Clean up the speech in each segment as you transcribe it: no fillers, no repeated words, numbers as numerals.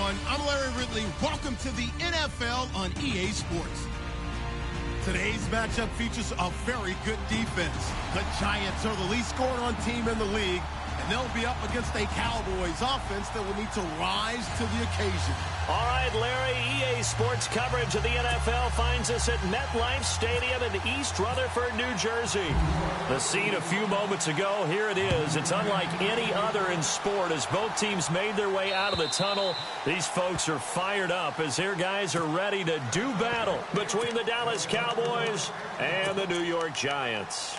everyone. I'm Larry Ridley. Welcome to the NFL on EA Sports. Today's matchup features a very good defense. The Giants are the least scored-on team in the league, and they'll be up against a Cowboys offense that will need to rise to the occasion. All right, Larry, EA Sports coverage of the NFL finds us at MetLife Stadium in East Rutherford, New Jersey. The scene a few moments ago, here it is. It's unlike any other in sport as both teams made their way out of the tunnel. These folks are fired up as their guys are ready to do battle between the Dallas Cowboys and the New York Giants.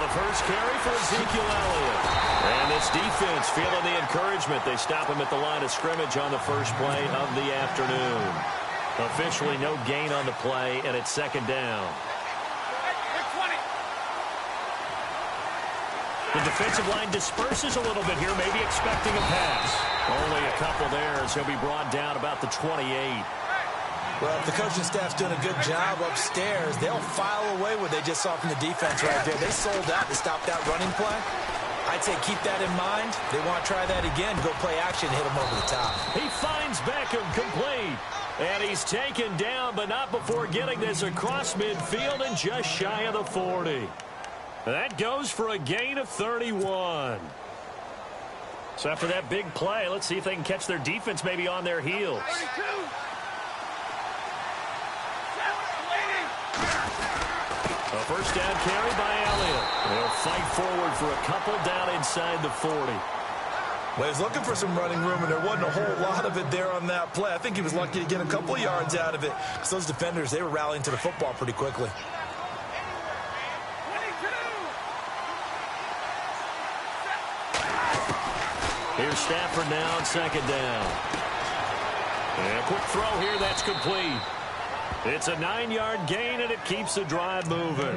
First carry for Ezekiel Elliott. And this defense feeling the encouragement. They stop him at the line of scrimmage on the first play of the afternoon. Officially no gain on the play, and it's second down. The defensive line disperses a little bit here, maybe expecting a pass. Only a couple there as he'll be brought down about the 28. Well, if the coaching staff's doing a good job upstairs, they'll file away what they just saw from the defense right there. They sold out to stop that running play. I'd say keep that in mind. They want to try that again, go play action, hit them over the top. He finds Beckham complete. And he's taken down, but not before getting this across midfield and just shy of the 40. That goes for a gain of 31. So after that big play, let's see if they can catch their defense maybe on their heels. 32. A first down carry by Elliott. They'll fight forward for a couple down inside the 40. Well, he was looking for some running room, and there wasn't a whole lot of it there on that play. I think he was lucky to get a couple of yards out of it. Because those defenders, they were rallying to the football pretty quickly. Here's Stafford now on second down. And a quick throw here, that's complete. It's a 9-yard gain, and it keeps the drive moving.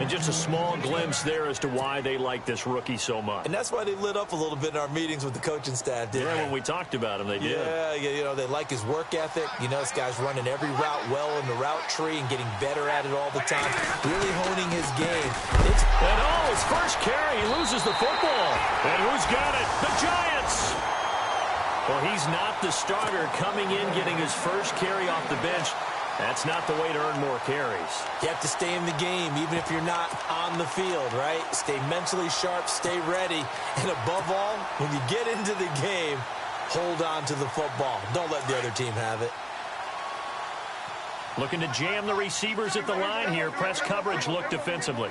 And just a small glimpse there as to why they like this rookie so much. And that's why they lit up a little bit in our meetings with the coaching staff, didn't they? When we talked about him, they did. Yeah, you know, they like his work ethic. You know, this guy's running every route well in the route tree and getting better at it all the time. Really honing his game. And his first carry, he loses the football. And who's got it? The Giants! Well, he's not the starter coming in, getting his first carry off the bench. That's not the way to earn more carries. You have to stay in the game, even if you're not on the field, right? Stay mentally sharp, stay ready. And above all, when you get into the game, hold on to the football. Don't let the other team have it. Looking to jam the receivers at the line here. Press coverage look defensively.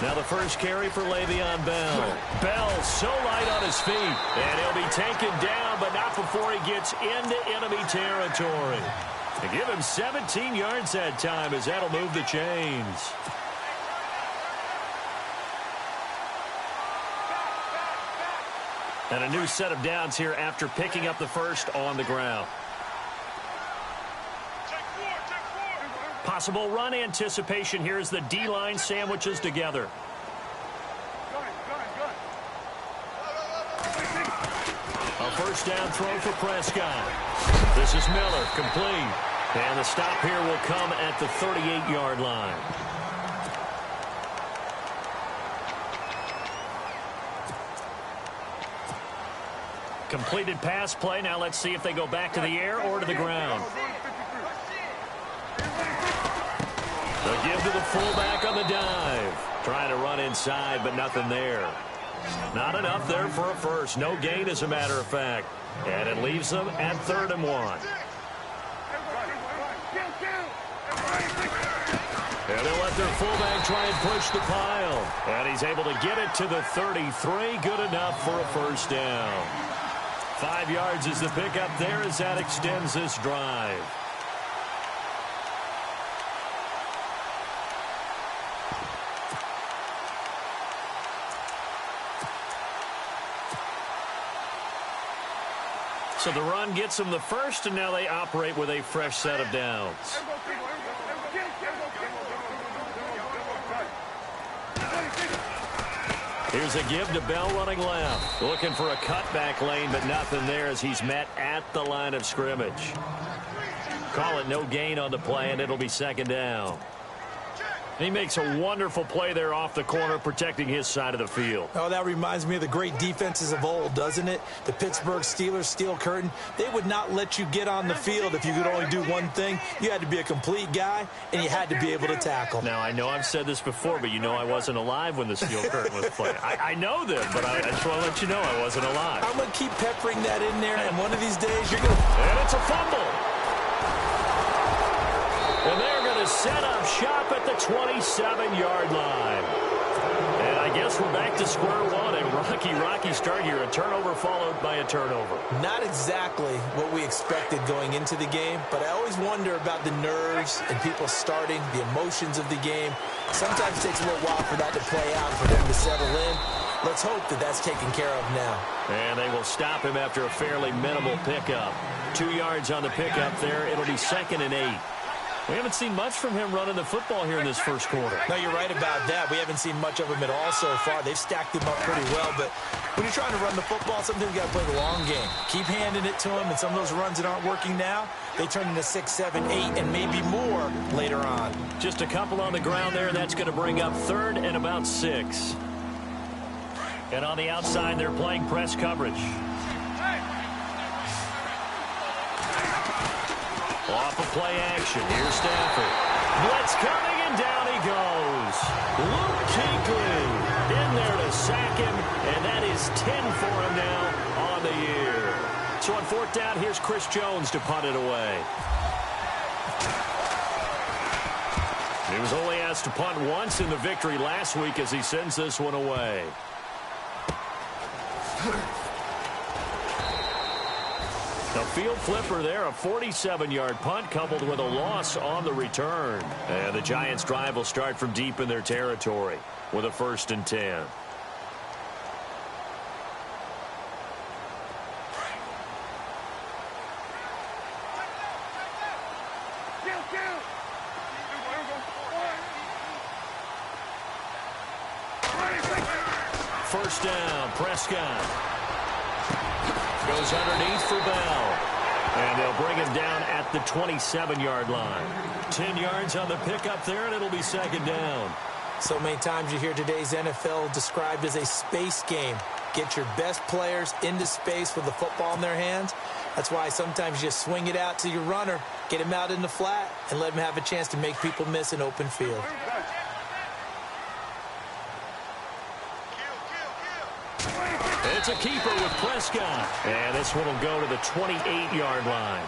Now the first carry for Le'Veon Bell. Bell so light on his feet. And he'll be taken down, but not before he gets into enemy territory. They give him 17 yards that time as that'll move the chains. And a new set of downs here after picking up the first on the ground. Possible run anticipation here as the D-line sandwiches together. A first down throw for Prescott. This is Miller, complete. And the stop here will come at the 38-yard line. Completed pass play. Now let's see if they go back to the air or to the ground. The give to the fullback on the dive. Trying to run inside, but nothing there. Not enough there for a first. No gain, as a matter of fact. And it leaves them at 3rd and 1. And they'll let their fullback try and push the pile. And he's able to get it to the 33. Good enough for a first down. 5 yards is the pickup there as that extends this drive. So the run gets them the first, and now they operate with a fresh set of downs. Here's a give to Bell running left. Looking for a cutback lane, but nothing there as he's met at the line of scrimmage. Call it no gain on the play, and it'll be second down. He makes a wonderful play there off the corner, protecting his side of the field. Oh, that reminds me of the great defenses of old, doesn't it? The Pittsburgh Steelers steel curtain. They would not let you get on the field if you could only do one thing. You had to be a complete guy, and you had to be able to tackle. Now, I know I've said this before, but you know I wasn't alive when the steel curtain was playing. I know this, but I just want to let you know I wasn't alive. I'm going to keep peppering that in there, and one of these days you're going to... And it's a fumble. And they're going to set up shop at the 27-yard line. And I guess we're back to square one. A rocky start here. A turnover followed by a turnover. Not exactly what we expected going into the game, but I always wonder about the nerves and people starting, the emotions of the game. Sometimes it takes a little while for that to play out, for them to settle in. Let's hope that that's taken care of now. And they will stop him after a fairly minimal pickup. 2 yards on the pickup there. It'll be 2nd and 8. We haven't seen much from him running the football here in this first quarter. No, you're right about that. We haven't seen much of him at all so far. They've stacked him up pretty well, but when you're trying to run the football, sometimes you got to play the long game. Keep handing it to him, and some of those runs that aren't working now, they turn into 6, 7, 8, and maybe more later on. Just a couple on the ground there. That's going to bring up 3rd and about 6. And on the outside, they're playing press coverage. Off of play action. Here's Stafford. Blitz coming, and down he goes. Luke Kuechly in there to sack him, and that is 10 for him now on the year. So on 4th down, here's Chris Jones to punt it away. He was only asked to punt once in the victory last week as he sends this one away. The field flipper there, a 47-yard punt coupled with a loss on the return. And the Giants' drive will start from deep in their territory with a 1st and 10. First down, Prescott. Goes underneath for Bell. And they'll bring him down at the 27-yard line. 10 yards on the pickup there, and it'll be 2nd down. So many times you hear today's NFL described as a space game. Get your best players into space with the football in their hands. That's why sometimes you just swing it out to your runner, get him out in the flat, and let him have a chance to make people miss an open field. It's a keeper with Prescott. And this one will go to the 28-yard line.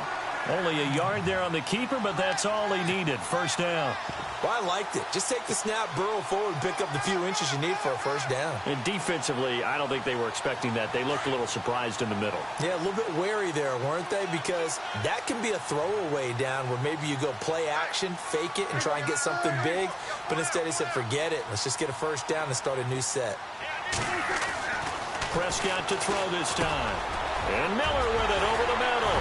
Only a yard there on the keeper, but that's all he needed. 1st down. Well, I liked it. Just take the snap, burrow forward, pick up the few inches you need for a 1st down. And defensively, I don't think they were expecting that. They looked a little surprised in the middle. Yeah, a little bit wary there, weren't they? Because that can be a throwaway down where maybe you go play action, fake it, and try and get something big. But instead he said, forget it. Let's just get a 1st down and start a new set. Prescott to throw this time. And Miller with it over the middle.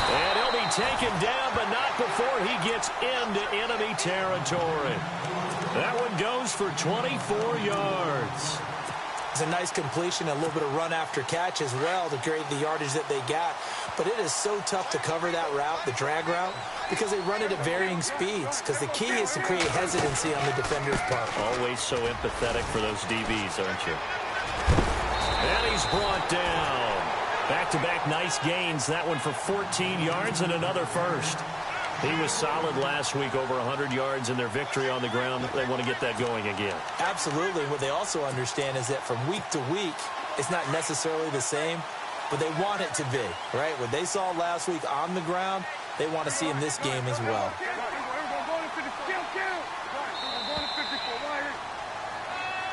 And he'll be taken down, but not before he gets into enemy territory. That one goes for 24 yards. It's a nice completion, a little bit of run after catch as well to create the yardage that they got. But it is so tough to cover that route, the drag route, because they run it at varying speeds. Because the key is to create hesitancy on the defender's part. Always so empathetic for those DBs, aren't you? And he's brought down. Back-to-back nice gains. That one for 14 yards and another 1st. He was solid last week, over 100 yards in their victory on the ground. They want to get that going again. Absolutely. What they also understand is that from week to week, it's not necessarily the same, but they want it to be, right? What they saw last week on the ground, they want to see in this game as well.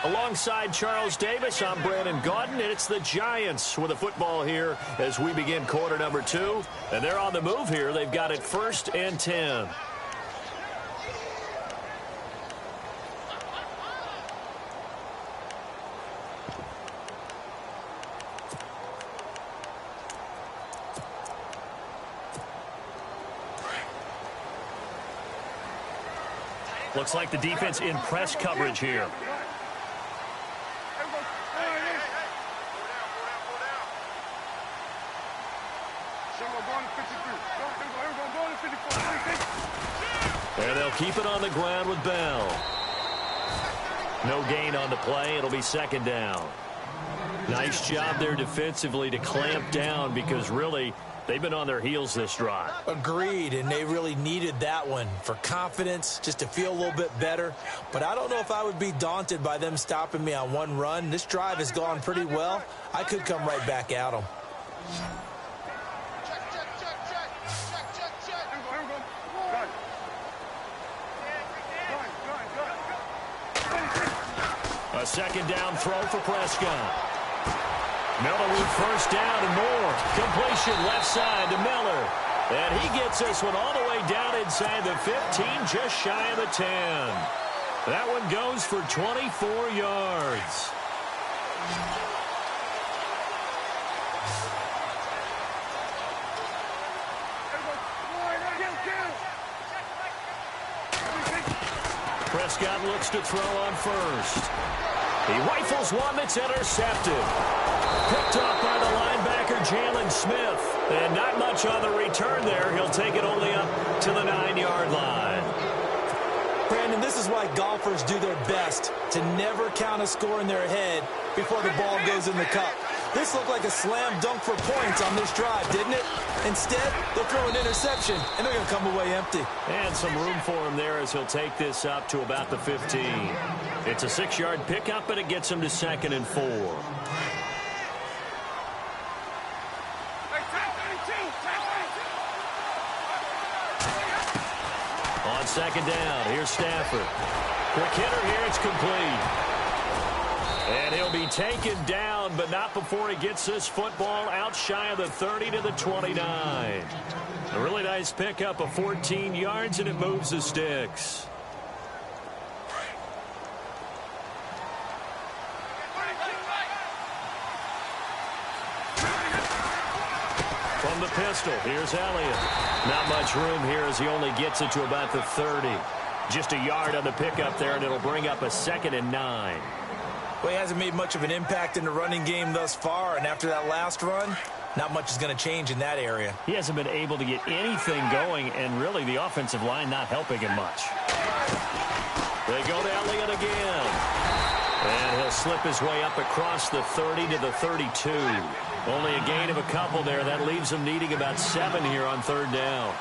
Alongside Charles Davis, I'm Brandon Gaudin, and it's the Giants with the football here as we begin quarter number 2. And they're on the move here. They've got it 1st and 10. Looks like the defense in press coverage here. And they'll keep it on the ground with Bell. No gain on the play. It'll be second down. Nice job there defensively to clamp down because really they've been on their heels this drive. Agreed, and they really needed that one for confidence, just to feel a little bit better. But I don't know if I would be daunted by them stopping me on one run. This drive has gone pretty well. I could come right back at them. A second down throw for Prescott. Miller with first down and more. Completion left side to Miller. And he gets this one all the way down inside the 15, just shy of the 10. That one goes for 24 yards. Prescott looks to throw on first. He rifles one that's intercepted. Picked off by the linebacker, Jalen Smith. And not much on the return there. He'll take it only up to the 9-yard line. Brandon, this is why golfers do their best to never count a score in their head before the ball goes in the cup. This looked like a slam dunk for points on this drive, didn't it? Instead, they'll throw an interception, and they're going to come away empty. And some room for him there as he'll take this up to about the 15. It's a 6-yard pickup, and it gets him to 2nd and 4. On second down, here's Stafford. Quick hitter here, it's complete. And he'll be taken down, but not before he gets this football out shy of the 30 to the 29. A really nice pickup of 14 yards, and it moves the sticks. From the pistol, here's Elliott. Not much room here as he only gets it to about the 30. Just a yard on the pickup there, and it'll bring up a 2nd and 9. Well, he hasn't made much of an impact in the running game thus far, and after that last run, not much is going to change in that area. He hasn't been able to get anything going, and really the offensive line not helping him much. They go to Elliott again. And he'll slip his way up across the 30 to the 32. Only a gain of a couple there. That leaves him needing about 7 here on 3rd down.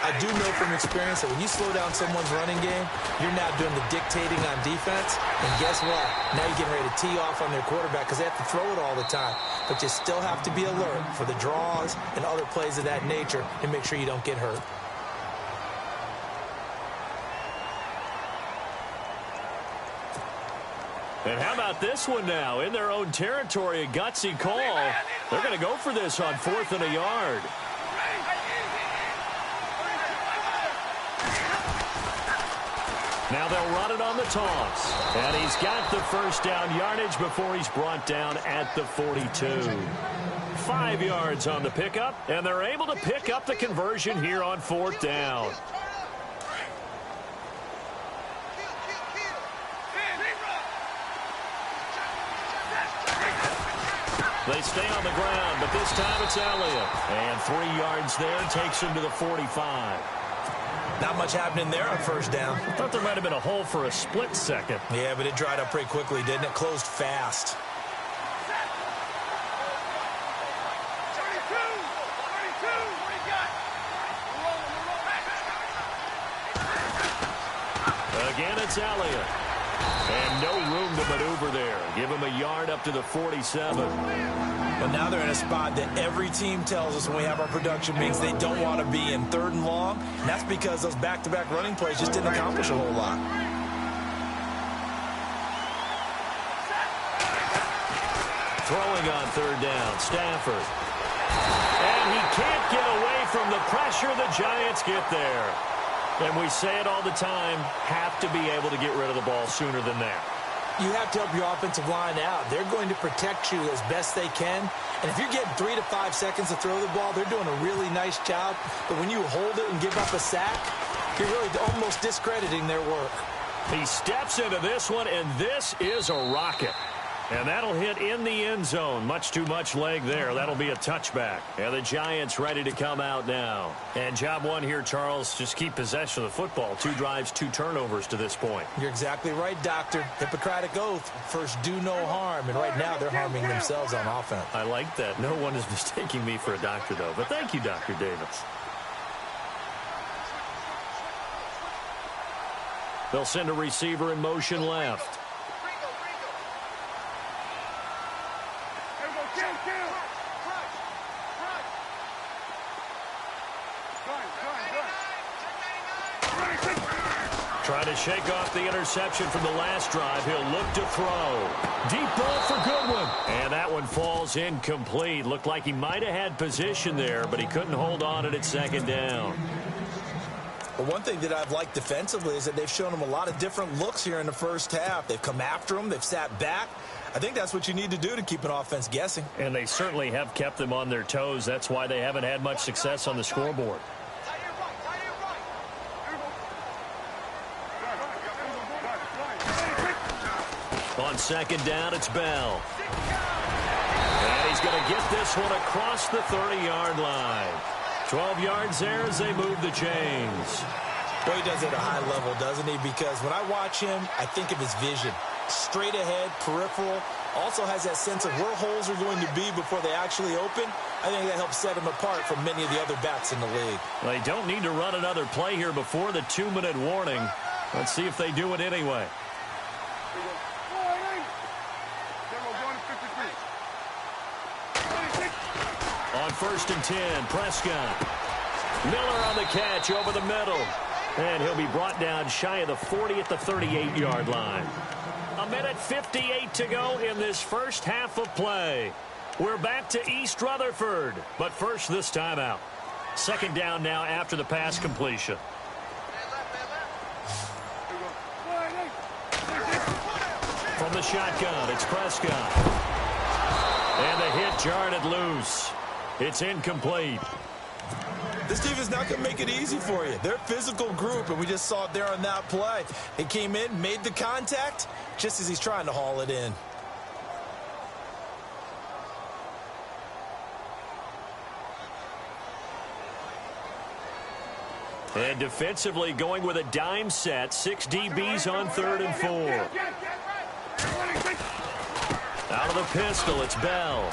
I do know from experience that when you slow down someone's running game, you're now doing the dictating on defense. And guess what? Now you're getting ready to tee off on their quarterback because they have to throw it all the time. But you still have to be alert for the draws and other plays of that nature and make sure you don't get hurt. And how about this one now? In their own territory, a gutsy call. They're going to go for this on 4th and a yard. Now they'll run it on the toss. And he's got the first down yardage before he's brought down at the 42. 5 yards on the pickup, and they're able to pick up the conversion here on 4th down. They stay on the ground, but this time it's Elliott. And 3 yards there takes him to the 45. Not much happening there on 1st down. I thought there might have been a hole for a split second. Yeah, but it dried up pretty quickly, didn't it? Closed fast. Again, it's Elliott. And no room to maneuver there. Give him a yard up to the 47. But now they're in a spot that every team tells us when we have our production meetings they don't want to be in, 3rd and long. And that's because those back-to-back running plays just didn't accomplish a whole lot. Throwing on 3rd down, Stafford. And he can't get away from the pressure. The Giants get there. And we say it all the time, have to be able to get rid of the ball sooner than that. You have to help your offensive line out. They're going to protect you as best they can. And if you're getting 3 to 5 seconds to throw the ball, they're doing a really nice job. But when you hold it and give up a sack, you're really almost discrediting their work. He steps into this one, and this is a rocket. And that'll hit in the end zone. Much too much leg there. That'll be a touchback. And the Giants ready to come out now. And job one here, Charles, just keep possession of the football. 2 drives, 2 turnovers to this point. You're exactly right, Doctor. Hippocratic oath. First, do no harm. And right now, they're harming themselves on offense. I like that. No one is mistaking me for a doctor, though. But thank you, Dr. Davis. They'll send a receiver in motion left. Trying to shake off the interception from the last drive. He'll look to throw. Deep ball for Goodwin. And that one falls incomplete. Looked like he might have had position there, but he couldn't hold on at second down. Well, one thing that I've liked defensively is that they've shown him a lot of different looks here in the first half. They've come after him. They've sat back. I think that's what you need to do to keep an offense guessing. And they certainly have kept them on their toes. That's why they haven't had much success on the scoreboard. On second down, it's Bell. And he's going to get this one across the 30-yard line. 12 yards there as they move the chains. Well, he does it at a high level, doesn't he? Because when I watch him, I think of his vision. Straight ahead, peripheral. Also has that sense of where holes are going to be before they actually open. I think that helps set him apart from many of the other backs in the league. Well, they don't need to run another play here before the 2-minute warning. Let's see if they do it anyway. On 1st and 10, Prescott. Miller on the catch over the middle. And he'll be brought down shy of the 40 at the 38-yard line. 1:58 to go in this first half of play. We're back to East Rutherford, but first this timeout. Second down now after the pass completion. From the shotgun, it's Prescott. And the hit jarred it loose. It's incomplete. This team is not going to make it easy for you. They're a physical group, and we just saw it there on that play. It came in, made the contact, just as he's trying to haul it in. And defensively going with a dime set. 6 DBs on 3rd and 4. Out of the pistol, it's Bell.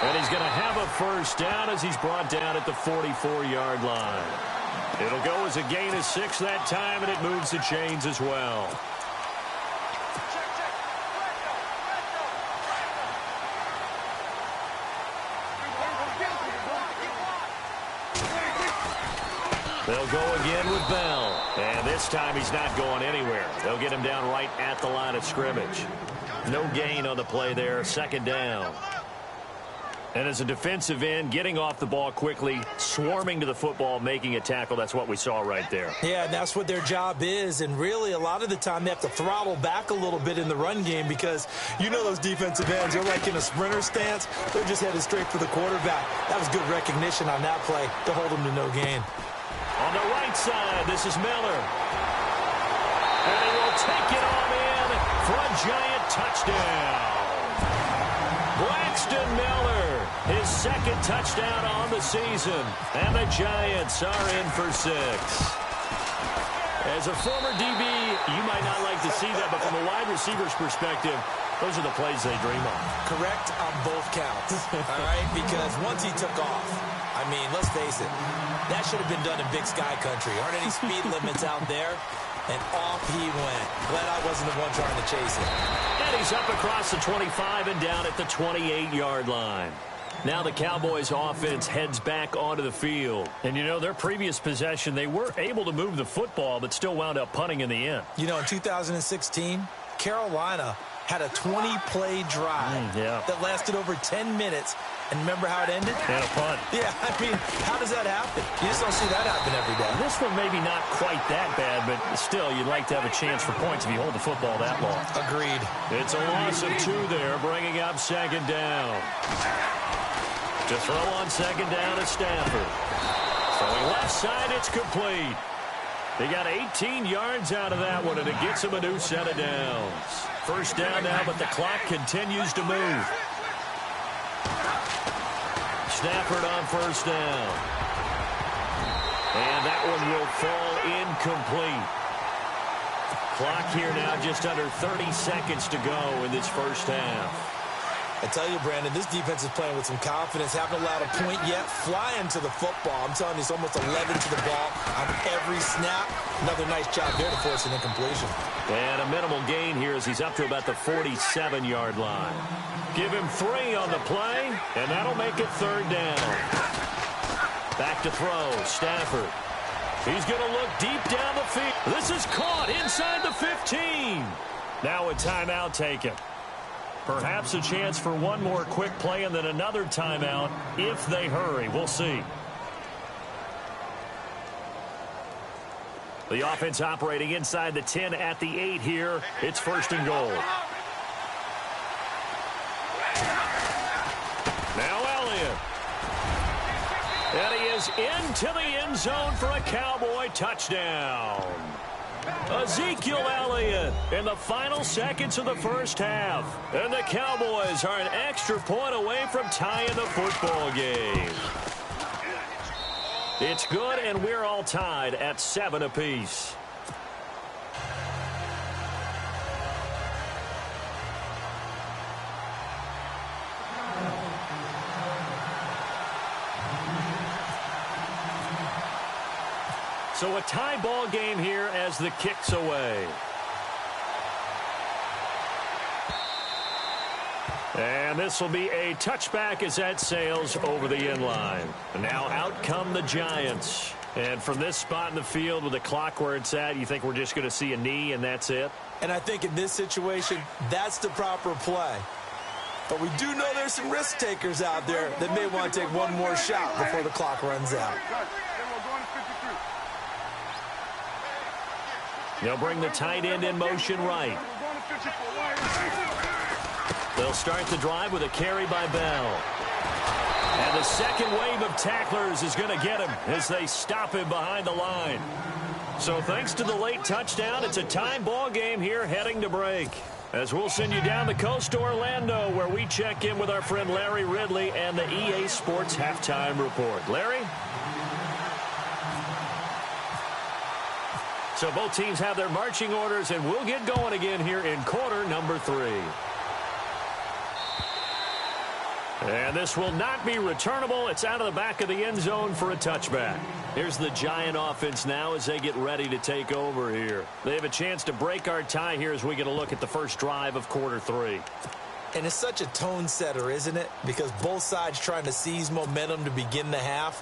And he's going to have a first down as he's brought down at the 44-yard line. It'll go as a gain of 6 that time, and it moves the chains as well. They'll go again with Bell. And this time he's not going anywhere. They'll get him down right at the line of scrimmage. No gain on the play there. Second down. And as a defensive end, getting off the ball quickly, swarming to the football, making a tackle, that's what we saw right there. Yeah, and that's what their job is. And really, a lot of the time, they have to throttle back a little bit in the run game because you know those defensive ends, they're like in a sprinter stance. They're just headed straight for the quarterback. That was good recognition on that play to hold them to no gain. On the right side, this is Miller. And he will take it on in for a Giant touchdown. Braxton Miller, his second touchdown on the season. And the Giants are in for 6. As a former DB, you might not like to see that, but from a wide receiver's perspective, those are the plays they dream of. Correct on both counts, all right? Because once he took off, I mean, let's face it, that should have been done in Big Sky Country. Aren't any speed limits out there? And off he went. Glad I wasn't the one trying to chase him. And he's up across the 25 and down at the 28-yard line. Now the Cowboys offense heads back onto the field. And, you know, their previous possession, they were able to move the football, but still wound up punting in the end. You know, in 2016, Carolina had a 20-play drive that lasted over 10 minutes. And remember how it ended? And a punt. Yeah, I mean, how does that happen? You just don't see that happen every day. This one maybe not quite that bad, but still, you'd like to have a chance for points if you hold the football that long. Agreed. It's a loss of 2 there, bringing up second down. To throw on second down is Stafford. Throwing left side, it's complete. They got 18 yards out of that one, and it gets him a new set of downs. first down now, but the clock continues to move. Stafford on first down. And that one will fall incomplete. Clock here now just under 30 seconds to go in this first half. I tell you, Brandon, this defense is playing with some confidence. Haven't allowed a point yet. Flying to the football. I'm telling you, it's almost 11 to the ball on every snap. Another nice job there to force an incompletion. And a minimal gain here as he's up to about the 47-yard line. Give him 3 on the play, and that'll make it third down. Back to throw, Stafford. He's going to look deep down the field. This is caught inside the 15. Now a timeout taken. Perhaps a chance for one more quick play and then another timeout if they hurry. We'll see. The offense operating inside the 10 at the 8 here. It's first and goal. Now Elliott. And he is into the end zone for a Cowboy touchdown. Ezekiel Elliott in the final seconds of the first half. And the Cowboys are an extra point away from tying the football game. It's good, and we're all tied at 7 apiece. So a tie ball game here as the kick's away. And this will be a touchback as that sails over the end line. And now out come the Giants. And from this spot in the field with the clock where it's at, you think we're just going to see a knee and that's it? And I think in this situation, that's the proper play. But we do know there's some risk takers out there that may want to take one more shot before the clock runs out. They'll bring the tight end in motion right. They'll start the drive with a carry by Bell. And the second wave of tacklers is going to get him as they stop him behind the line. So thanks to the late touchdown, it's a tie ball game here heading to break. As we'll send you down the coast to Orlando, where we check in with our friend Larry Ridley and the EA Sports Halftime Report. Larry? So both teams have their marching orders, and we'll get going again here in quarter number 3. And this will not be returnable. It's out of the back of the end zone for a touchback. Here's the Giant offense now as they get ready to take over here. They have a chance to break our tie here as we get a look at the first drive of quarter 3. And it's such a tone setter, isn't it? Because both sides trying to seize momentum to begin the half.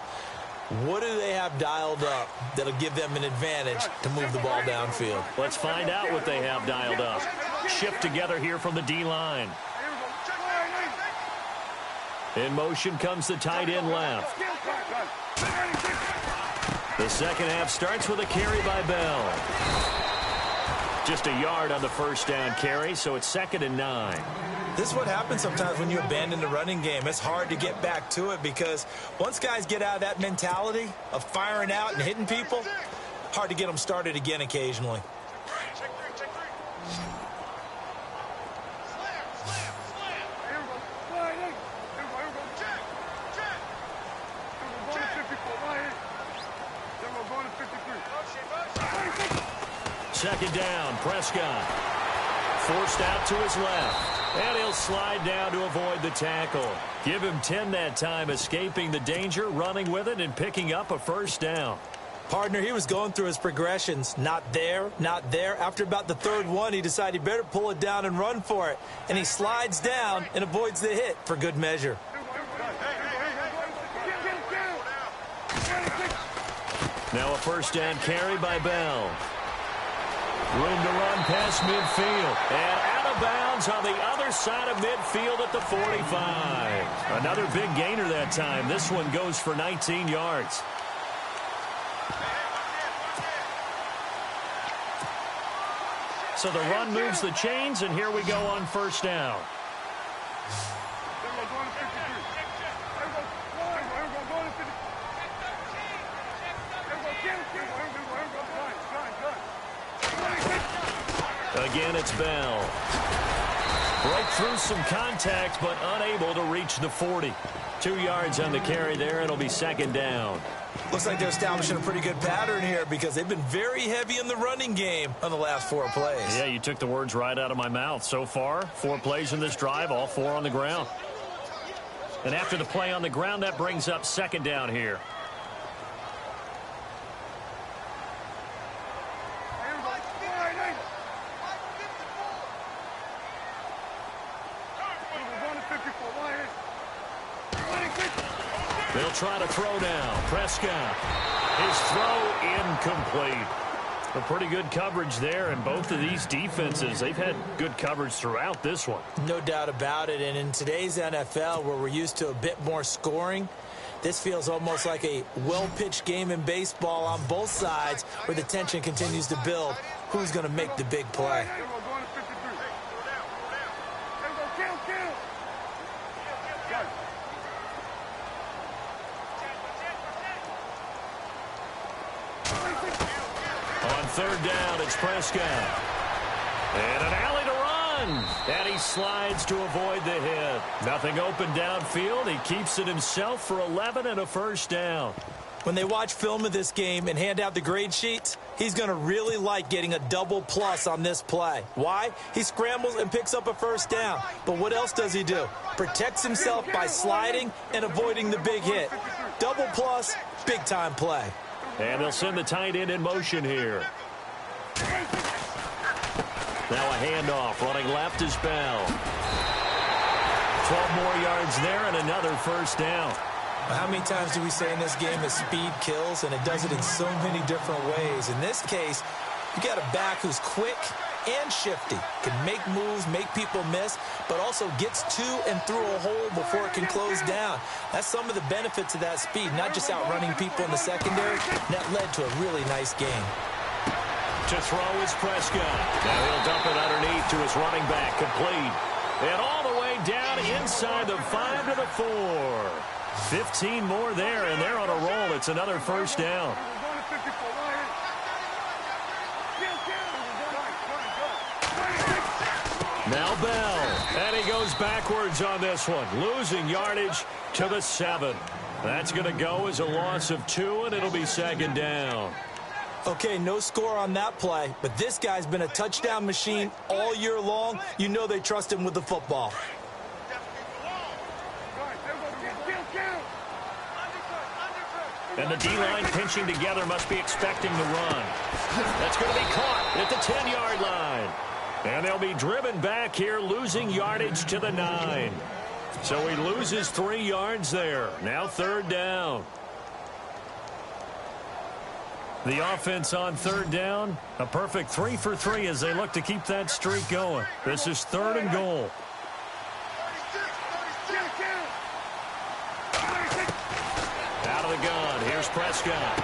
What do they have dialed up that'll give them an advantage to move the ball downfield? Let's find out what they have dialed up. Shift together here from the D-line. In motion comes the tight end left. The second half starts with a carry by Bell. Just a yard on the first down carry, so it's 2nd and 9. This is what happens sometimes when you abandon the running game. It's hard to get back to it because once guys get out of that mentality of firing out and hitting people, hard to get them started again occasionally. Second down, Prescott. Forced out to his left. And he'll slide down to avoid the tackle. Give him 10 that time, escaping the danger, running with it, and picking up a first down. Partner, he was going through his progressions. Not there, not there. After about the third one, he decided he better pull it down and run for it. And he slides down and avoids the hit for good measure. Now a first down carry by Bell. Room to run past midfield. And out of bounds on the other side of midfield at the 45. Another big gainer that time. This one goes for 19 yards. So the run moves the chains, and here we go on first down. Again, it's Bell. Broke through some contact, but unable to reach the 40. 2 yards on the carry there. It'll be second down. Looks like they're establishing a pretty good pattern here because they've been very heavy in the running game on the last 4 plays. Yeah, you took the words right out of my mouth. So far, 4 plays in this drive, all 4 on the ground. And after the play on the ground, that brings up second down here. They'll try to throw now. Prescott. His throw incomplete. A pretty good coverage there, and both of these defenses, they've had good coverage throughout this one. No doubt about it, and in today's NFL, where we're used to a bit more scoring, this feels almost like a well-pitched game in baseball on both sides where the tension continues to build. Who's going to make the big play? On third down, it's Prescott. And an alley to run. And he slides to avoid the hit. Nothing open downfield. He keeps it himself for 11 and a first down. When they watch film of this game and hand out the grade sheets, he's going to really like getting a double plus on this play. Why? He scrambles and picks up a first down. But what else does he do? Protects himself by sliding and avoiding the big hit. Double plus, big-time play. And they'll send the tight end in motion here. Now a handoff. Running left is Bell. 12 more yards there and another first down. How many times do we say in this game that speed kills, and it does it in so many different ways? In this case, you got a back who's quick and shifty, can make moves, make people miss, but also gets to and through a hole before it can close down. That's some of the benefits of that speed, not just outrunning people in the secondary. That led to a really nice game. To throw is Prescott. Now he'll dump it underneath to his running back, complete. And all the way down inside the 5 to the 4. 15 more there, and they're on a roll. It's another first down. Now Bell, and he goes backwards on this one, losing yardage to the 7. That's going to go as a loss of 2, and it'll be second down. Okay, no score on that play, but this guy's been a touchdown machine all year long. You know they trust him with the football. And the D-line pinching together must be expecting the run. That's going to be caught at the 10-yard line. And they'll be driven back here, losing yardage to the 9. So he loses 3 yards there. Now third down. The offense on third down, a perfect 3 for 3 as they look to keep that streak going. This is 3rd and goal. Out of the gun, here's Prescott.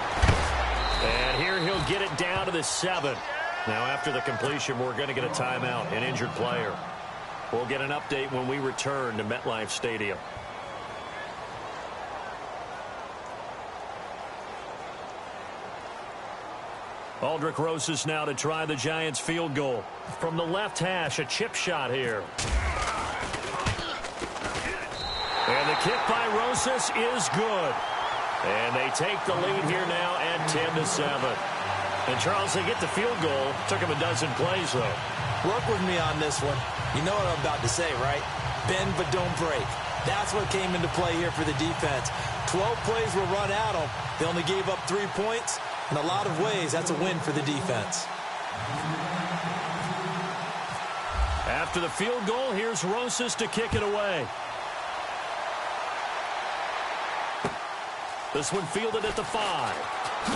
And here he'll get it down to the 7. Now after the completion, we're going to get a timeout, an injured player. We'll get an update when we return to MetLife Stadium. Aldrick Rosas now to try the Giants field goal. From the left hash, a chip shot here. And the kick by Rosas is good. And they take the lead here now at 10-7. And, Charles, they get the field goal. Took him a dozen plays, though. Work with me on this one. You know what I'm about to say, right? Bend but don't break. That's what came into play here for the defense. 12 plays were run at them. They only gave up 3 points. In a lot of ways, that's a win for the defense. After the field goal, here's Rosas to kick it away. This one fielded at the 5.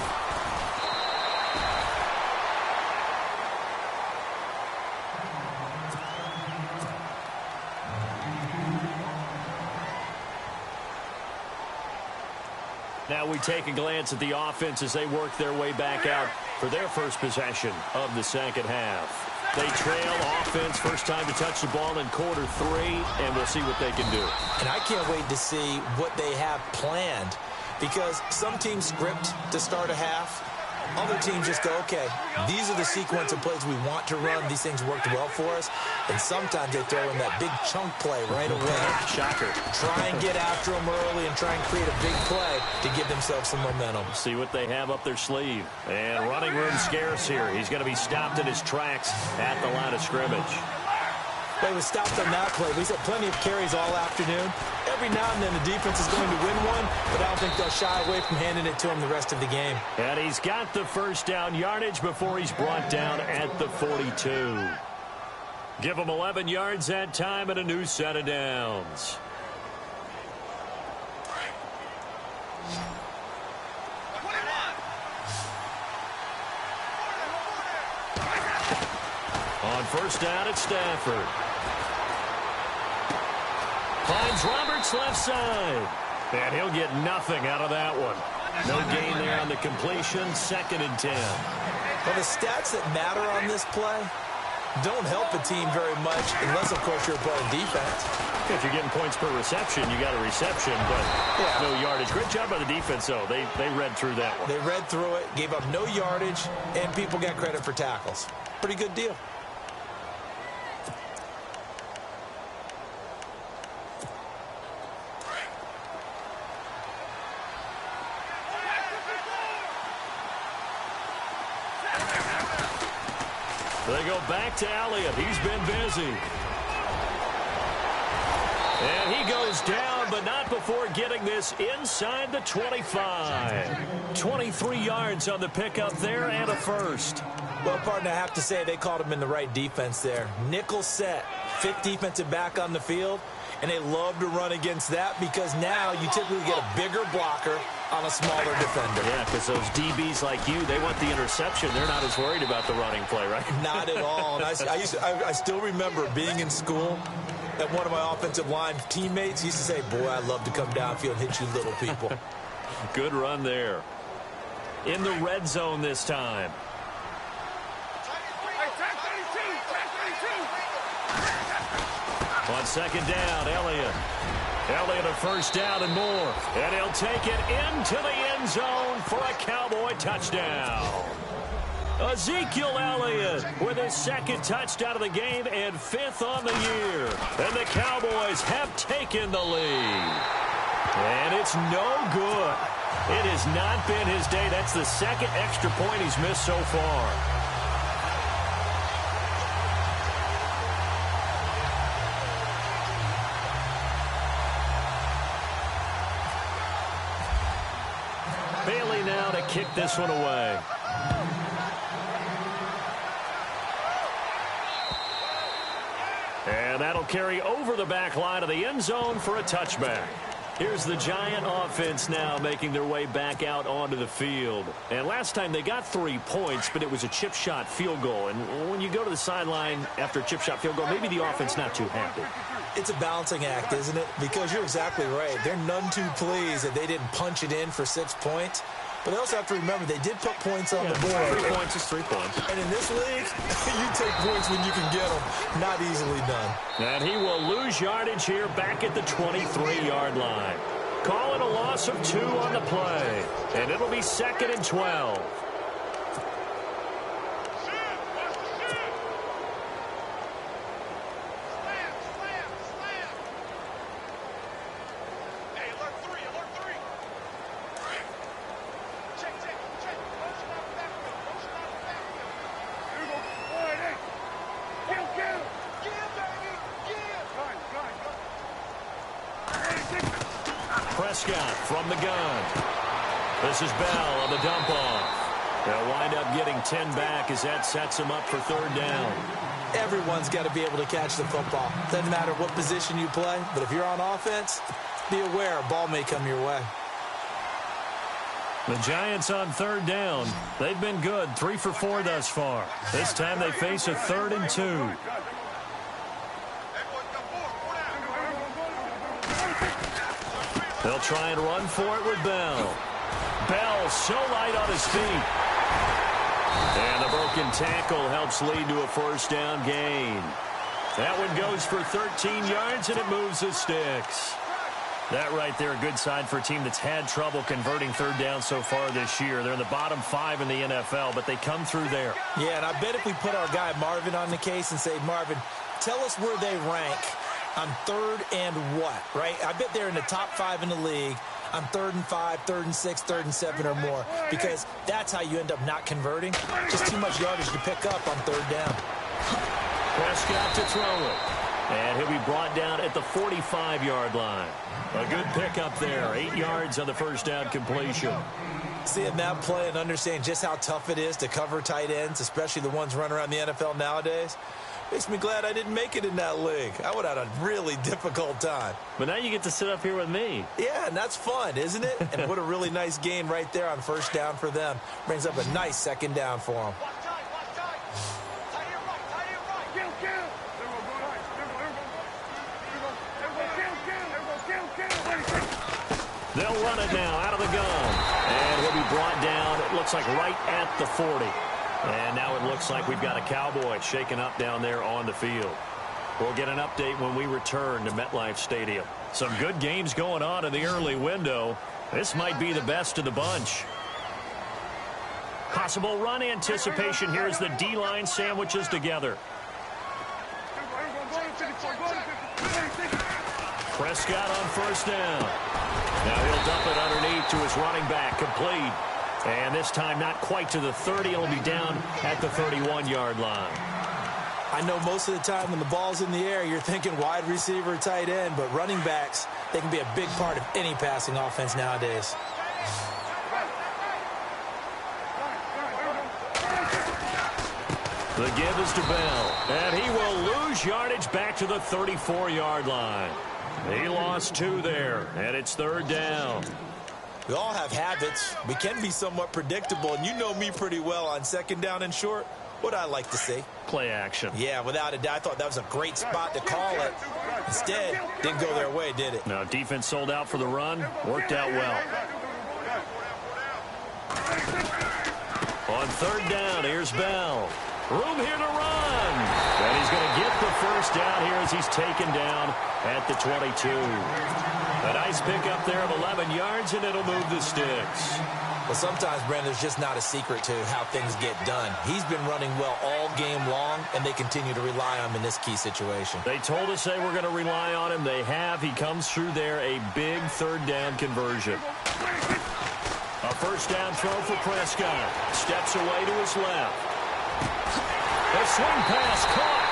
Now we take a glance at the offense as they work their way back out for their first possession of the second half. They trail offense, first time to touch the ball in quarter 3, and we'll see what they can do. And I can't wait to see what they have planned, because some teams script to start a half. Other teams just go, okay, these are the sequence of plays we want to run. These things worked well for us. And sometimes they throw in that big chunk play right away. Shocker. Try and get after them early and try and create a big play to give themselves some momentum. See what they have up their sleeve. And running room scarce here. He's going to be stopped in his tracks at the line of scrimmage. Well, he was stopped on that play. He's had plenty of carries all afternoon. Every now and then the defense is going to win one, but I don't think they'll shy away from handing it to him the rest of the game. And he's got the first down yardage before he's brought down at the 42. Give him 11 yards that time and a new set of downs. On first down at Stafford. Finds Roberts left side. And he'll get nothing out of that one. No gain there on the completion. 2nd and 10. Well, the stats that matter on this play don't help a team very much unless, of course, you're playing defense. If you're getting points per reception, you got a reception, but no yardage. Great job by the defense, though. They read through that one. They read through it, gave up no yardage, and people got credit for tackles. Pretty good deal. They go back to Elliott. He's been busy. And he goes down, but not before getting this inside the 25. 23 yards on the pickup there and a first. Well, partner, I have to say they called him in the right defense there. Nickel set, 5th defensive back on the field, and they love to run against that because now you typically get a bigger blocker on a smaller defender. Yeah, because those DBs like you, they want the interception. They're not as worried about the running play, right? Not at all. And I still remember being in school, and one of my offensive line teammates used to say, boy, I love to come downfield and hit you little people. Good run there. In the red zone this time. On 2nd down, Elliott. Elliott a first down and more. And he'll take it into the end zone for a Cowboy touchdown. Ezekiel Elliott with his 2nd touchdown of the game and 5th on the year. And the Cowboys have taken the lead. And it's no good. It has not been his day. That's the 2nd extra point he's missed so far. Bailey now to kick this one away. And that'll carry over the back line of the end zone for a touchback. Here's the Giant offense now making their way back out onto the field. And last time they got 3 points, but it was a chip shot field goal. And when you go to the sideline after a chip shot field goal, maybe the offense not too happy. It's a balancing act, isn't it? Because you're exactly right. They're none too pleased that they didn't punch it in for 6 points. But they also have to remember they did put points on the board. 3 points is 3 points. And in this league, you take points when you can get them. Not easily done. And he will lose yardage here back at the 23-yard line. Call it a loss of 2 on the play. And it'll be 2nd and 12. Prescott from the gun. This is Bell on the dump off. They'll wind up getting 10 back as that sets him up for 3rd down. Everyone's got to be able to catch the football. Doesn't matter what position you play, but if you're on offense, be aware a ball may come your way. The Giants on 3rd down. They've been good, 3 for 4 thus far. This time they face a 3rd and 2. They'll try and run for it with Bell. Bell so light on his feet. And the broken tackle helps lead to a 1st down gain. That one goes for 13 yards, and it moves the sticks. That right there, a good sign for a team that's had trouble converting third down so far this year. They're in the bottom 5 in the NFL, but they come through there. Yeah, and I bet if we put our guy Marvin on the case and say, Marvin, tell us where they rank on third and what, right? I bet they're in the top 5 in the league on 3rd and 5, 3rd and 6, 3rd and 7 or more, because that's how you end up not converting. Just too much yardage to pick up on third down. Prescott to throw it. And he'll be brought down at the 45-yard line. A good pickup there. 8 yards on the first down completion. Seeing that play and understanding just how tough it is to cover tight ends, especially the ones running around the NFL nowadays, makes me glad I didn't make it in that league. I would have had a really difficult time. But now you get to sit up here with me. Yeah, and that's fun, isn't it? And what a really nice gain right there on first down for them. Brings up a nice second down for them. They'll run it now out of the gun. And he'll be brought down, it looks like right at the 40. And now it looks like we've got a Cowboy shaken up down there on the field. We'll get an update when we return to MetLife Stadium. Some good games going on in the early window. This might be the best of the bunch. Possible run anticipation here as the D-line sandwiches together. Prescott on first down. Now he'll dump it underneath to his running back, complete. And this time not quite to the 30. It'll be down at the 31-yard line. I know most of the time when the ball's in the air, you're thinking wide receiver, tight end, but running backs, they can be a big part of any passing offense nowadays. The give is to Bell, and he will lose yardage back to the 34-yard line. He lost 2 there, and it's third down. We all have habits. We can be somewhat predictable, and you know me pretty well on second down and short. What I like to see. Play action. Yeah, without a doubt, I thought that was a great spot to call it. Instead, didn't go their way, did it? Now, defense sold out for the run. Worked out well. On third down, here's Bell. Room here to run. And he's going to get the first down here as he's taken down at the 22. A nice pickup there of 11 yards, and it'll move the sticks. Well, sometimes, Brandon, there's just not a secret to how things get done. He's been running well all game long, and they continue to rely on him in this key situation. They told us they were going to rely on him. They have. He comes through there, a big third down conversion. A first down throw for Prescott. Steps away to his left. A swing pass caught.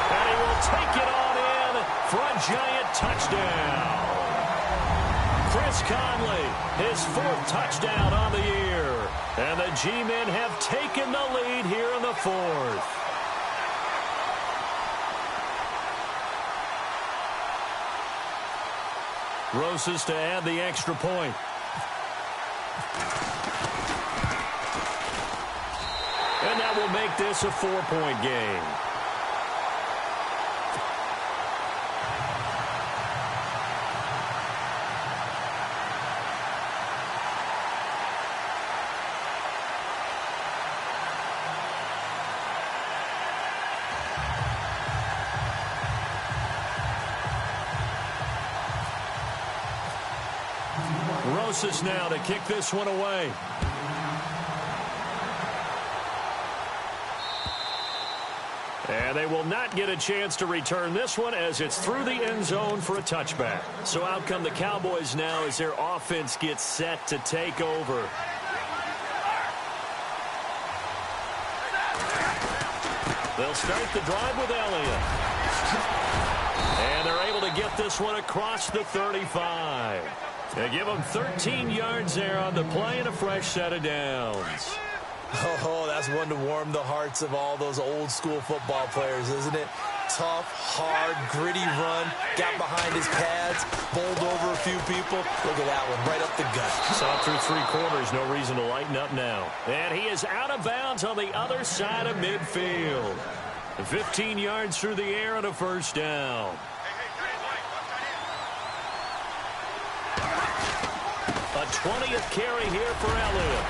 And he will take it on in for a giant touchdown. Chris Conley, his 4th touchdown on the year. And the G-men have taken the lead here in the 4th. Rosas to add the extra point. And that will make this a 4-point game. Rosas now to kick this one away. And they will not get a chance to return this one as it's through the end zone for a touchback. So out come the Cowboys now as their offense gets set to take over. They'll start the drive with Elliott. And they're able to get this one across the 35. They give them 13 yards there on the play and a fresh set of downs. Oh, that's one to warm the hearts of all those old school football players, isn't it? Tough, hard, gritty run. Got behind his pads, bowled over a few people. Look at that one, right up the gut. Saw through 3 quarters, no reason to lighten up now. And he is out of bounds on the other side of midfield. 15 yards through the air and a first down. A 20th carry here for Elliott.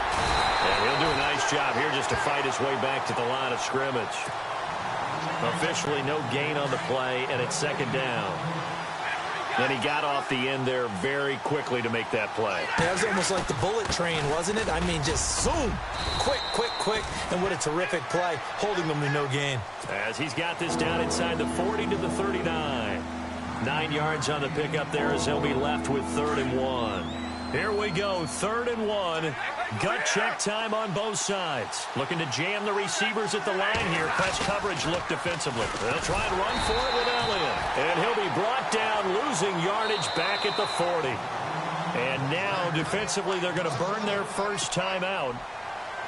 And he'll do a nice job here just to fight his way back to the line of scrimmage. Officially no gain on the play, and it's second down. And he got off the end there very quickly to make that play. Yeah, it was almost like the bullet train, wasn't it? I mean, just zoom. Quick, quick, quick. And what a terrific play, holding them to no gain. As he's got this down inside the 40 to the 39. 9 yards on the pickup there as he'll be left with 3rd and 1. Here we go, 3rd and 1. Gut check time on both sides. Looking to jam the receivers at the line here. Press coverage look defensively. They'll try and run for it with Elliott. And he'll be brought down, losing yardage back at the 40. And now, defensively, they're going to burn their first time out.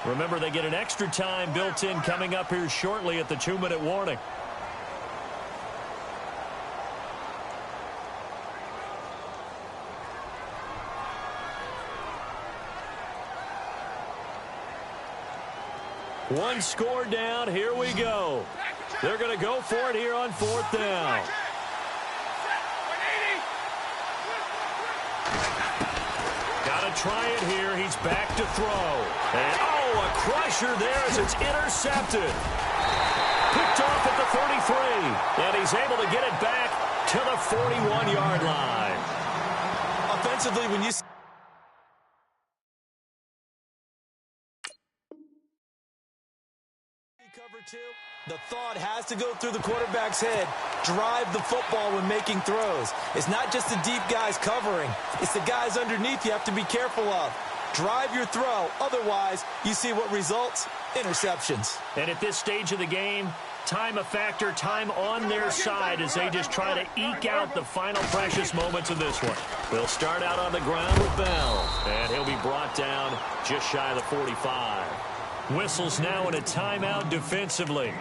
Remember, they get an extra time built in coming up here shortly at the 2-minute warning. One score down. Here we go. They're going to go for it here on 4th down. Got to try it here. He's back to throw. And, oh, a crusher there as it's intercepted. Picked off at the 33. And he's able to get it back to the 41-yard line. Offensively, when you cover two, the thought has to go through the quarterback's head. Drive the football when making throws. It's not just the deep guys covering. It's the guys underneath you have to be careful of. Drive your throw. Otherwise, you see what results? Interceptions. And at this stage of the game, time a factor, time on their side as they just try to eke out the final precious moments of this one. They'll start out on the ground with Bell, and he'll be brought down just shy of the 45. Whistles now in a timeout defensively.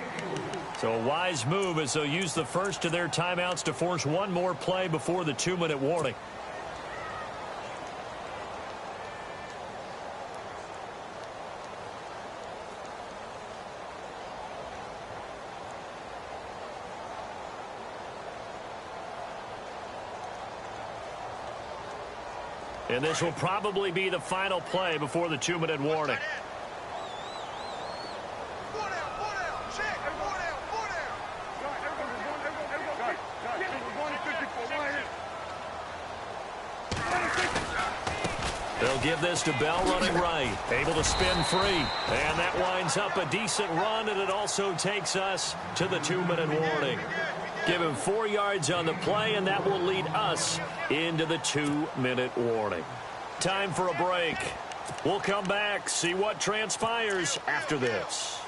So a wise move as they'll use the first of their timeouts to force one more play before the 2-minute warning. And this will probably be the final play before the 2-minute warning. They'll give this to Bell running right. Able to spin free. And that winds up a decent run, and it also takes us to the 2-minute warning. Give him 4 yards on the play, and that will lead us into the 2-minute warning. Time for a break. We'll come back, see what transpires after this.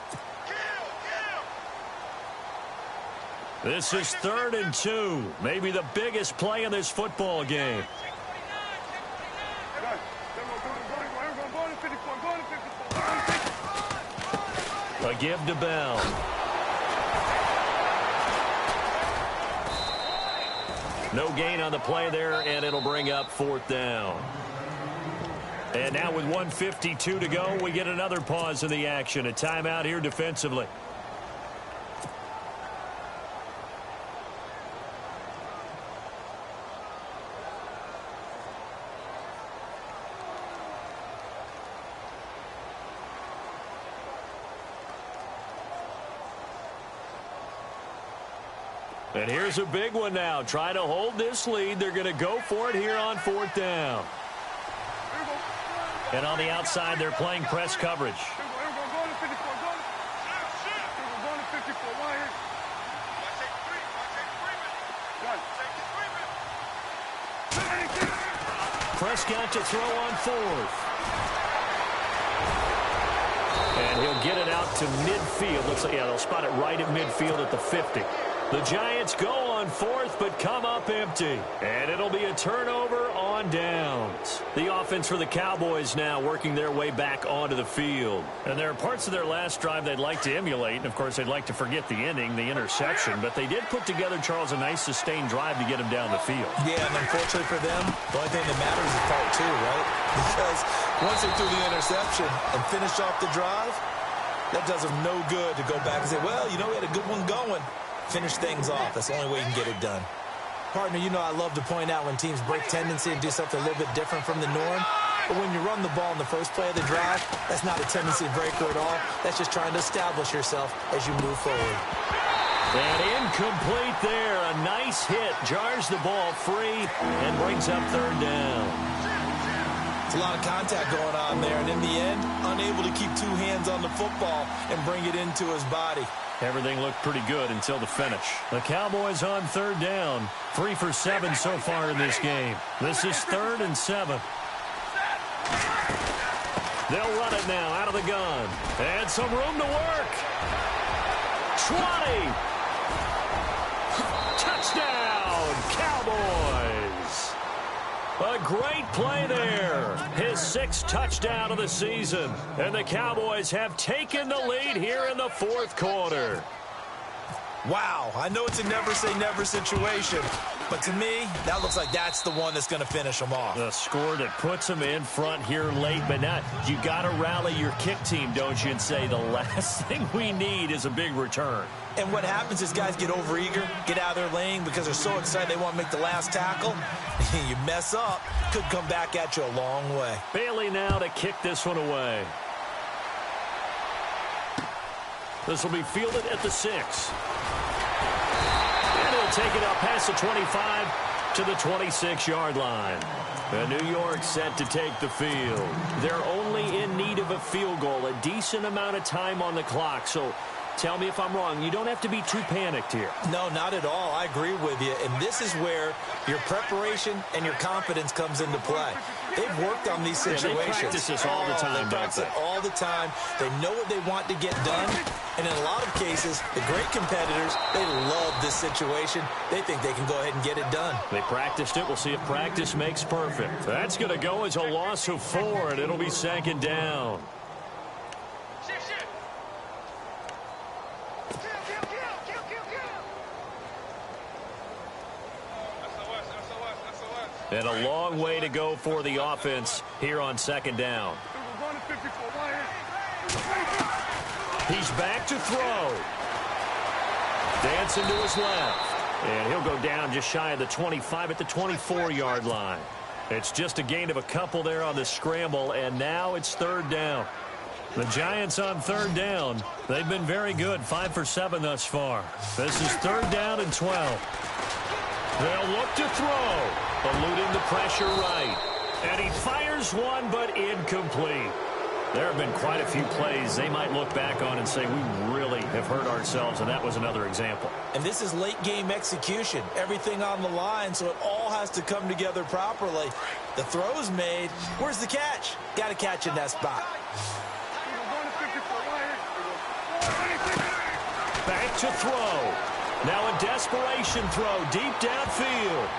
This is 3rd and 2. Maybe the biggest play in this football game. A give to Bell. No gain on the play there, and it'll bring up 4th down. And now with 1:52 to go, we get another pause in the action. A timeout here defensively. And here's a big one now. Trying to hold this lead. They're going to go for it here on 4th down. And on the outside, they're playing press coverage. Prescott to throw on 4th. And he'll get it out to midfield. Looks like, yeah, they'll spot it right at midfield at the 50. The Giants go on 4th, but come up empty. And it'll be a turnover on downs. The offense for the Cowboys now working their way back onto the field. And there are parts of their last drive they'd like to emulate. And, of course, they'd like to forget the ending, the interception. But they did put together, Charles, a nice sustained drive to get him down the field. Yeah, and unfortunately for them, the only thing that matters is part 2, right? Because once they threw the interception and finished off the drive, that does them no good to go back and say, well, you know, we had a good one going. Finish things off. That's the only way you can get it done. Partner, you know I love to point out when teams break tendency and do something a little bit different from the norm. But when you run the ball in the first play of the drive, that's not a tendency breaker at all. That's just trying to establish yourself as you move forward. And incomplete there. A nice hit. Jars the ball free and brings up third down. It's a lot of contact going on there, and in the end, unable to keep two hands on the football and bring it into his body. Everything looked pretty good until the finish. The Cowboys on third down. 3 for 7 so far in this game. This is 3rd and 7. They'll run it now out of the gun. And some room to work. 20. Touchdown, Cowboys. A great play there. His 6th touchdown of the season. And the Cowboys have taken the lead here in the 4th quarter. Wow, I know it's a never-say-never situation, but to me, that looks like that's the one that's going to finish them off. The score that puts them in front here late, but not. You got to rally your kick team, don't you, and say the last thing we need is a big return. And what happens is guys get overeager, get out of their lane because they're so excited they want to make the last tackle. You mess up, could come back at you a long way. Bailey now to kick this one away. This will be fielded at the 6. And he'll take it up past the 25 to the 26-yard line. And New York set to take the field. They're only in need of a field goal, a decent amount of time on the clock. So tell me if I'm wrong. You don't have to be too panicked here. No, not at all. I agree with you. And this is where your preparation and your confidence comes into play. They've worked on these situations. They practice this all the time, they practice it all the time. They know what they want to get done. And in a lot of cases, the great competitors, they love this situation. They think they can go ahead and get it done. They practiced it. We'll see if practice makes perfect. That's going to go as a loss of 4, and it'll be 2nd down. And a long way to go for the offense here on 2nd down. He's back to throw. Dancing to his left. And he'll go down just shy of the 25 at the 24-yard line. It's just a gain of a couple there on the scramble, and now it's 3rd down. The Giants on 3rd down. They've been very good, 5 for 7 thus far. This is 3rd down and 12. They'll look to throw. Eluding the pressure right. And he fires one, but incomplete. There have been quite a few plays they might look back on and say, we really have hurt ourselves, and that was another example. And this is late-game execution. Everything on the line, so it all has to come together properly. The throw's made. Where's the catch? Got to catch in that spot. Back to throw. Now a desperation throw deep downfield.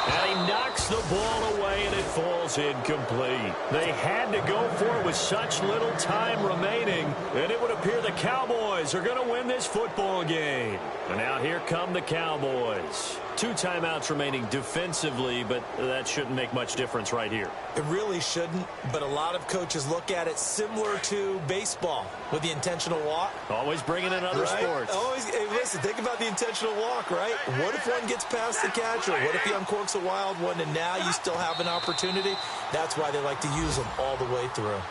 And he knocks the ball away, and it falls incomplete. They had to go for it with such little time remaining, and it would appear the Cowboys are going to win this football game. And now here come the Cowboys. 2 timeouts remaining defensively, but that shouldn't make much difference right here. It really shouldn't, but a lot of coaches look at it similar to baseball with the intentional walk. Always bringing in other sports. Always, hey, listen, think about the intentional walk, right? What if one gets past the catcher? What if he uncorks a wild one and now you still have an opportunity? That's why they like to use them all the way through.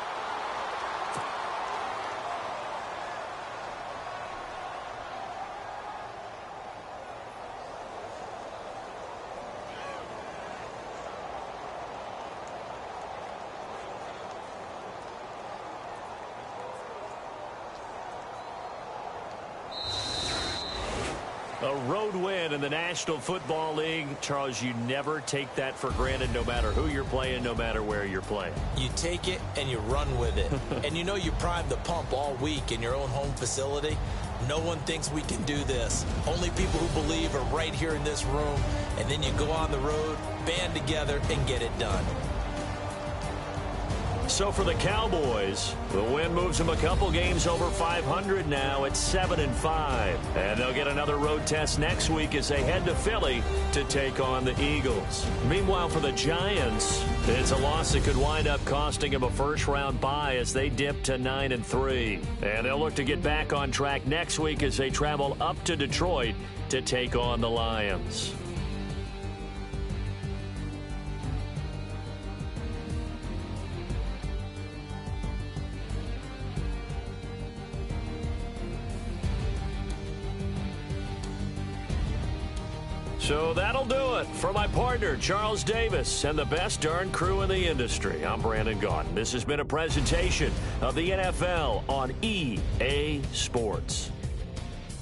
A road win in the National Football League. Charles, you never take that for granted no matter who you're playing, no matter where you're playing. You take it and you run with it. And you know you primed the pump all week in your own home facility. No one thinks we can do this. Only people who believe are right here in this room. And then you go on the road, band together, and get it done. So for the Cowboys, the win moves them a couple games over 500 now at 7-5. And they'll get another road test next week as they head to Philly to take on the Eagles. Meanwhile, for the Giants, it's a loss that could wind up costing them a first-round bye as they dip to 9-3. And they'll look to get back on track next week as they travel up to Detroit to take on the Lions. So that'll do it for my partner, Charles Davis, and the best darn crew in the industry. I'm Brandon Gaudin. This has been a presentation of the NFL on EA Sports.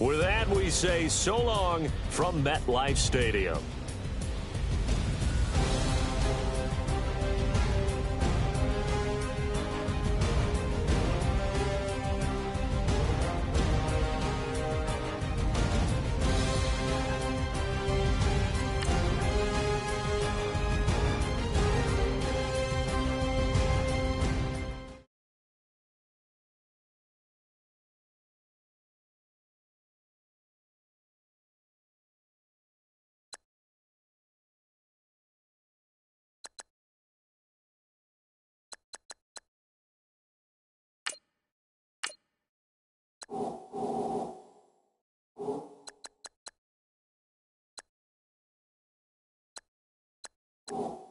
With that, we say so long from MetLife Stadium. You